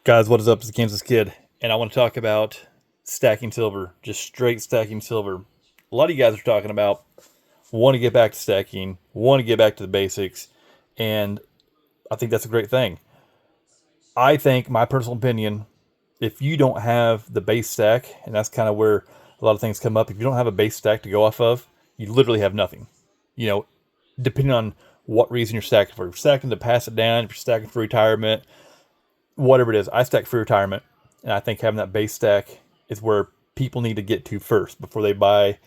Guys, what is up? It's the Kansas Kid, and I want to talk about stacking silver, just straight stacking silver. A lot of you guys are talking about want to get back to stacking, want to get back to the basics, and I think that's a great thing. I think, my personal opinion, if you don't have the base stack, and that's kind of where a lot of things come up, if you don't have a base stack to go off of, you literally have nothing. You know, depending on what reason you're stacking for. If you're stacking to pass it down, if you're stacking for retirement, whatever it is, I stack for retirement, and I think having that base stack is where people need to get to first before they buy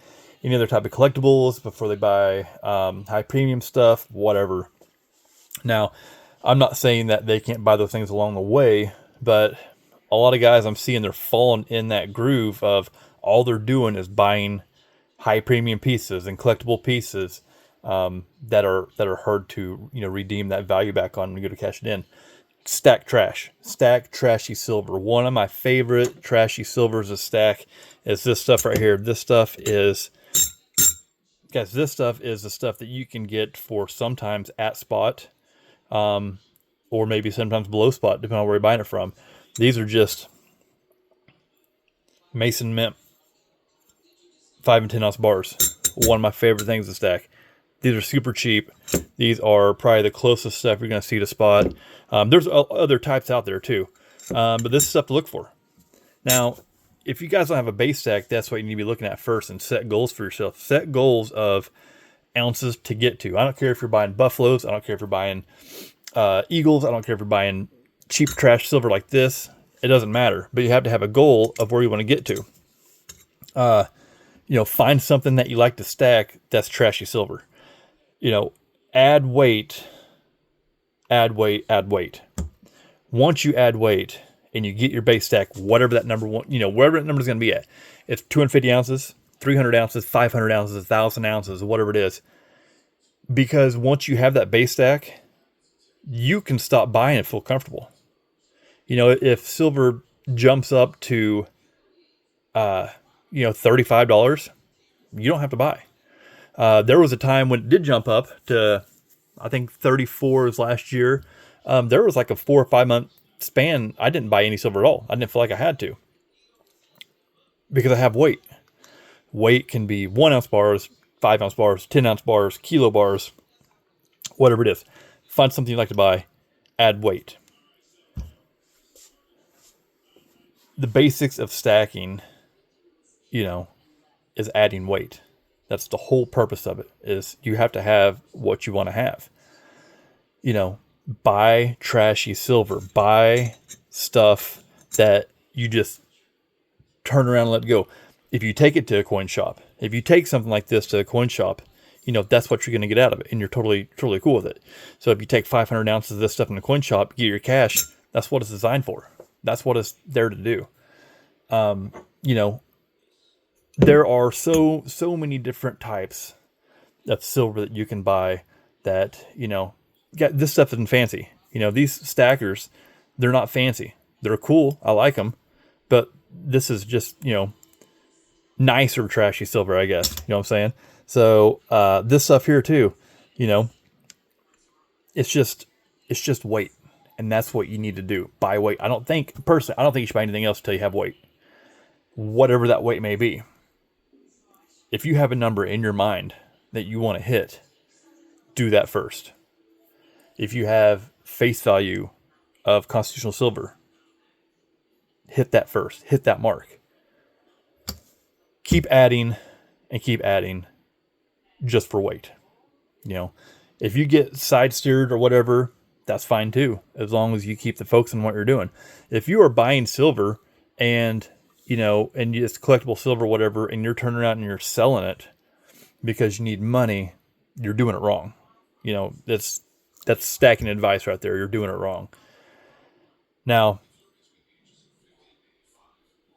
any other type of collectibles, before they buy high premium stuff, whatever. Now, I'm not saying that they can't buy those things along the way, but a lot of guys I'm seeing, they're falling in that groove of all they're doing is buying high premium pieces and collectible pieces that are hard to redeem that value back on when you go to cash it in. Stack trashy silver. One of my favorite trashy silvers to stack is this stuff right here. This stuff is, guys, this stuff is the stuff that you can get for sometimes at spot, or maybe sometimes below spot, depending on where you're buying it from. These are just Mason Mint 5 and 10 ounce bars. One of my favorite things to stack. These are super cheap. These are probably the closest stuff you're going to see to spot. There's other types out there too, but this is stuff to look for. Now, if you guys don't have a base stack, that's what you need to be looking at first, and set goals for yourself. Set goals of ounces to get to. I don't care if you're buying buffaloes. I don't care if you're buying eagles. I don't care if you're buying cheap trash silver like this. It doesn't matter, but you have to have a goal of where you want to get to. Find something that you like to stack that's trashy silver. Add weight, add weight, add weight. Once you add weight and you get your base stack, whatever that number one, wherever that number is going to be at, it's 250 ounces, 300 ounces, 500 ounces, 1,000 ounces, whatever it is. Because once you have that base stack, you can stop buying and feel comfortable. If silver jumps up to, $35, you don't have to buy. There was a time when it did jump up to, I think 34 was last year. There was like a 4 or 5 month span. I didn't buy any silver at all. I didn't feel like I had to, because I have weight. Weight can be 1 ounce bars, 5 ounce bars, 10 ounce bars, kilo bars, whatever it is. Find something you like to buy, add weight. The basics of stacking, is adding weight. That's the whole purpose of it, is you have to have what you want to have. Buy trashy silver. Buy stuff that you just turn around and let go. If you take it to a coin shop, if you take something like this to a coin shop, that's what you're going to get out of it, and you're totally cool with it. So if you take 500 ounces of this stuff in the coin shop, get your cash, that's what it's designed for. That's what it's there to do. There are so many different types of silver that you can buy that, this stuff isn't fancy. These stackers, they're not fancy. They're cool. I like them. But this is just, nicer trashy silver, I guess. You know what I'm saying? So this stuff here too, it's just weight. And that's what you need to do. Buy weight. I don't think you should buy anything else until you have weight. Whatever that weight may be. If you have a number in your mind that you want to hit, do that first. If you have face value of constitutional silver, hit that first. Hit that mark. Keep adding and keep adding just for weight. If you get side steered or whatever, that's fine too, as long as you keep the focus on what you're doing. If you are buying silver and and it's collectible silver, whatever, and you're turning around and you're selling it because you need money, you're doing it wrong. That's stacking advice right there. You're doing it wrong. Now,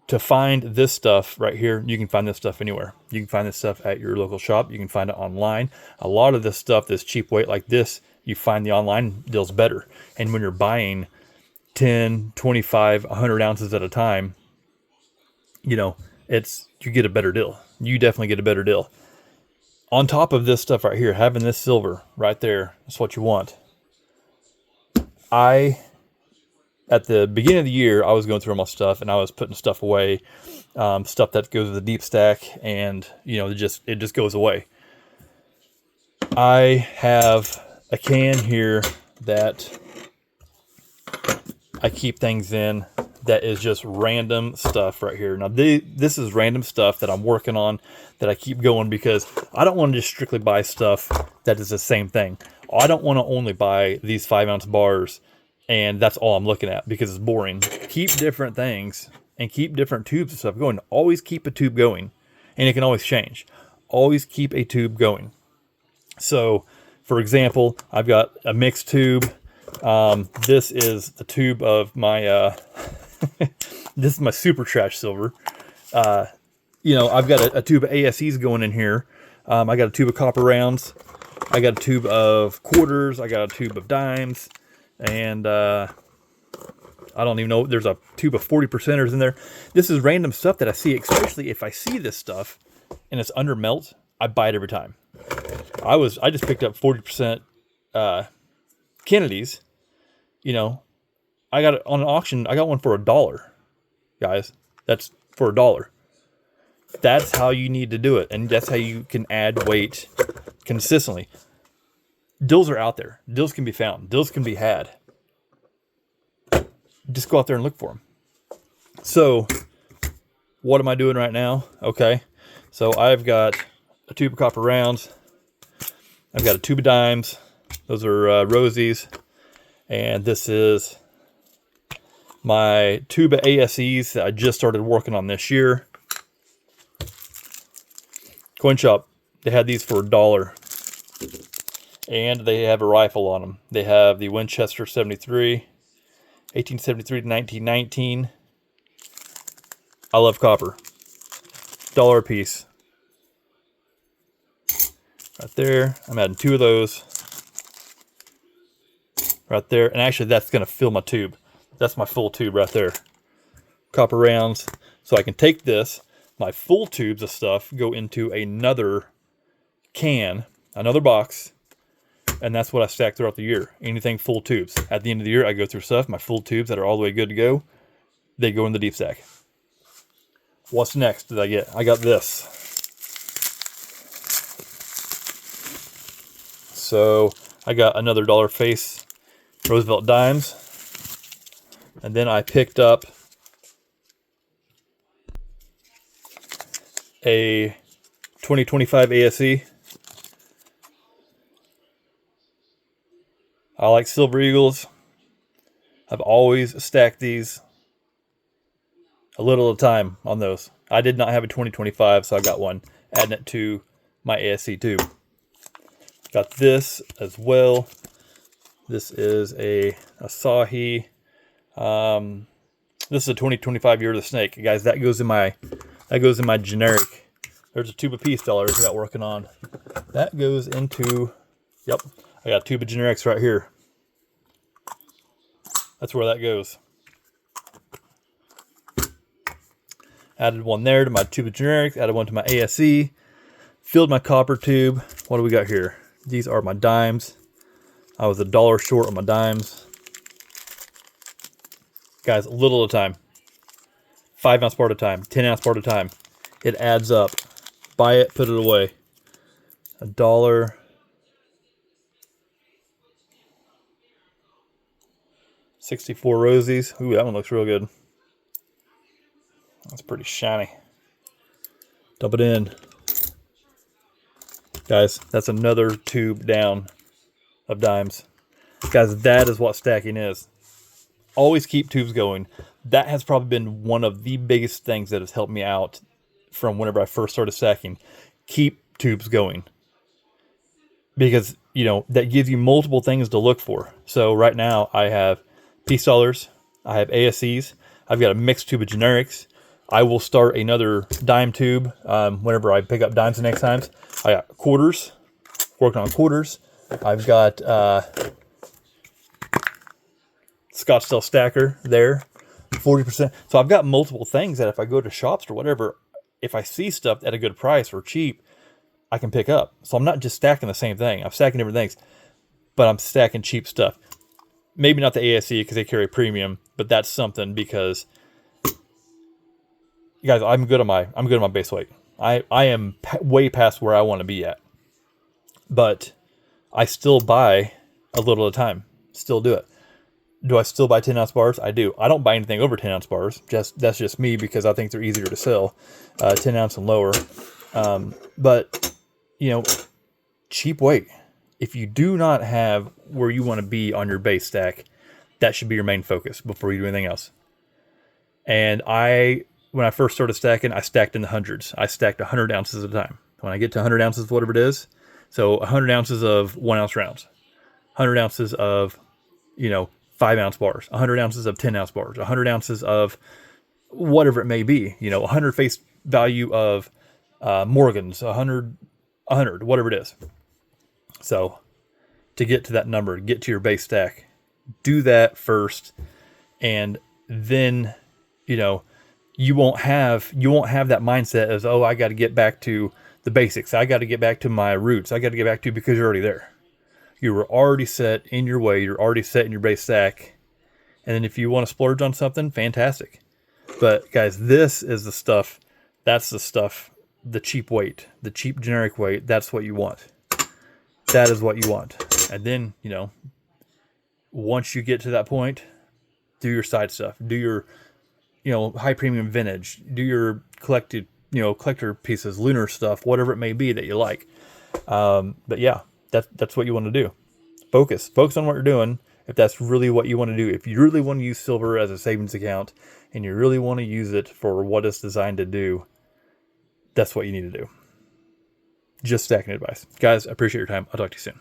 to find this stuff right here, you can find this stuff anywhere. You can find this stuff at your local shop. You can find it online. A lot of this stuff, this cheap weight like this, you find the online deals better. And when you're buying 10, 25, 100 ounces at a time, you get a better deal. You definitely get a better deal. On top of this stuff right here, having this silver right there, that's what you want. I at the beginning of the year, I was going through all my stuff and I was putting stuff away, stuff that goes with the deep stack, and it just goes away. I have a can here that I keep things in that is just random stuff right here. Now, this is random stuff that I'm working on that I keep going because I don't want to just strictly buy stuff that is the same thing. I don't want to only buy these 5-ounce bars and that's all I'm looking at because it's boring. Keep different things and keep different tubes and stuff going. Always keep a tube going, and it can always change. Always keep a tube going. So, for example, I've got a mixed tube. This is the tube of my, this is my super trash silver. I've got a tube of ASEs going in here. I got a tube of copper rounds. I got a tube of quarters. I got a tube of dimes. And I don't even know, there's a tube of 40%ers in there. This is random stuff that I see, especially if I see this stuff and it's under melt, I buy it every time. I just picked up 40% Kennedys. I got it on an auction. I got one for $1, guys. That's for $1. That's how you need to do it, and that's how you can add weight consistently. Dills are out there. Dills can be found. Dills can be had. Just go out there and look for them. So, what am I doing right now? Okay, so I've got a tube of copper rounds. I've got a tube of dimes. Those are Rosies. And this is my tube of ASEs that I just started working on this year. Coin Shop, they had these for $1. And they have a rifle on them. They have the Winchester 73, 1873 to 1919. I love copper. $1 a piece. Right there. I'm adding 2 of those. Right there. And actually, that's going to fill my tube. That's my full tube right there. Copper rounds. So I can take this, my full tubes of stuff, go into another can, another box, and that's what I stack throughout the year. Anything full tubes. At the end of the year, I go through stuff, my full tubes that are all the way good to go, they go in the deep stack. What's next did I get? I got this. So I got another $1 face Roosevelt dimes. And then I picked up a 2025 ASE. I like Silver Eagles. I've always stacked these a little at a time on those. I did not have a 2025, so I got one, adding it to my ASC tube. Got this as well. This is a Asahi. This is a 2025 Year of the Snake, guys. That goes in my generic. There's a tube of peace dollars I got working on. That goes into. Yep, I got a tube of generics right here. That's where that goes. Added one there to my tube of generics. Added one to my ASE. Filled my copper tube. What do we got here? These are my dimes. I was $1 short on my dimes. Guys, a little at a time. 5-ounce part at a time. 10-ounce part at a time. It adds up. Buy it, put it away. $1. 64 Rosies. Ooh, that one looks real good. That's pretty shiny. Dump it in. Guys, that's another tube down of dimes. Guys, that is what stacking is. Always keep tubes going. That has probably been one of the biggest things that has helped me out from whenever I first started stacking. Keep tubes going. Because, that gives you multiple things to look for. So right now I have peace dollars. I have ASEs. I've got a mixed tube of generics. I will start another dime tube whenever I pick up dimes the next times. I got quarters. Working on quarters. I've got Scottsdale stacker there, 40%. So I've got multiple things that if I go to shops or whatever, if I see stuff at a good price or cheap, I can pick up. So I'm not just stacking the same thing. I'm stacking different things, but I'm stacking cheap stuff. Maybe not the ASE because they carry premium, but that's something because, guys, I'm good on my base weight. I am way past where I want to be at, but I still buy a little at a time. Still do it. Do I still buy 10-ounce bars? I do. I don't buy anything over 10-ounce bars. That's just me because I think they're easier to sell, 10-ounce and lower. But you know, cheap weight. If you do not have where you want to be on your base stack, that should be your main focus before you do anything else. And when I first started stacking, I stacked in the hundreds. I stacked 100 ounces at a time. When I get to 100 ounces, whatever it is, so 100 ounces of 1 ounce rounds, 100 ounces of, 5-ounce bars, 100 ounces of 10-ounce bars, 100 ounces of whatever it may be, 100 face value of Morgans, 100, whatever it is. So to get to that number, get to your base stack, do that first, and then, you won't have that mindset as, oh, I got to get back to the basics. I got to get back to my roots. I got to get back to, because you're already there. You were already set in your way. You're already set in your base stack. And then if you want to splurge on something, fantastic. But guys, this is the stuff. That's the stuff, the cheap weight, the cheap generic weight. That's what you want. That is what you want. And then, once you get to that point, do your side stuff. Do your, high premium vintage. Do your collector pieces, lunar stuff, whatever it may be that you like. But yeah, that's what you want to do. Focus on what you're doing. If that's really what you want to do, if you really want to use silver as a savings account and you really want to use it for what it's designed to do, that's what you need to do. Just stacking advice. Guys, I appreciate your time. I'll talk to you soon.